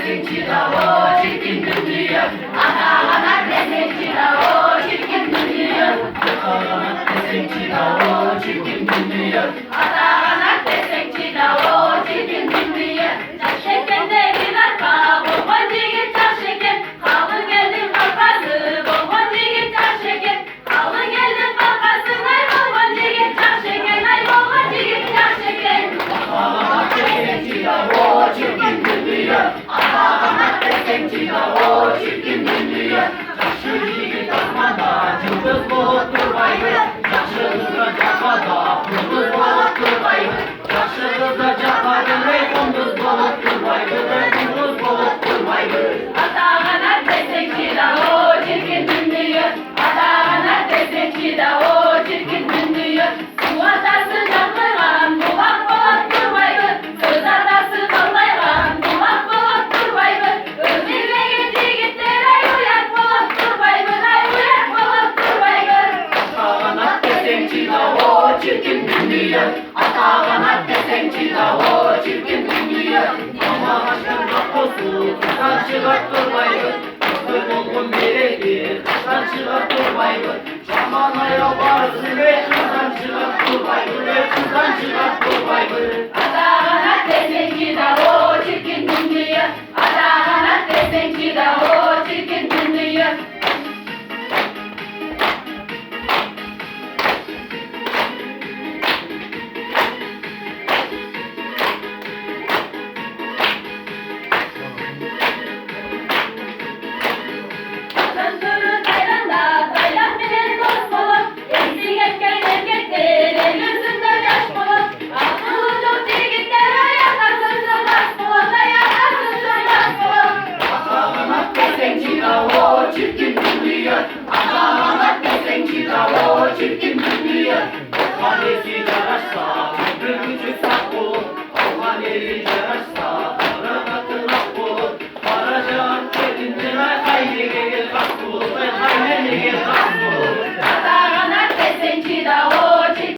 desin çilavo çirkin dünya. Ana desin çilavo çirkin dünya. Ana desin çilavo çirkin dünya. Ana desin çilavo çirkin dünya. Şekerinde bir arka bombacı git çar şeker. Kalın geldin kalkası bombacı git çar şeker. Kalın geldin kalkası ay bombacı git çar şeker. Ay bombacı git çar şeker. Ana desin çilavo çirkin dünya. Ana desin çilavo çirkin dünya. Yaşlı yiğit asmada cıldız buluttur baygı. Yaşlı kızla cakada kunduz buluttur baygı. Yaşlı kızla cakada ve kunduz buluttur baygı. Ve kunduz buluttur baygı. Ana desin çilavo çirkin dünya. Ana desin çilavo çirkin dünya. Su atarsın canlıran bulak buluttur baygı. Söz atarsın dallayran bulak buluttur baygı. Ömürle geçi gitler ay uyak buluttur baygı. Ay uyak buluttur baygı. Ana desin çilavo çirkin dünya. Ana desin çilavo çirkin dünya. Ama aşkın kapısı kızdan çıkarttır baygı. Kızın olgun meleki kızdan çıkarttır baygı. Şamanaya varsın ve kızdan çıkarttır baygı. Ve kızdan çıkarttır baygı. Ana desin çilavo çirkin dünya. Ana desin çilavo çirkin dünya. Döndürün Tayland'a, Tayland bilir dost olur. Eksi geçken erkekler, el yüzünde yaş bulur. Akıllı çok çirkitler, ayaklar sözün baş bulur. Ayaklar sözün baş bulur. Ana desin çilavo çirkin dünya. Ana desin çilavo çirkin dünya. Hanesi yaraşsa, bir küçük sak olur. Hanesi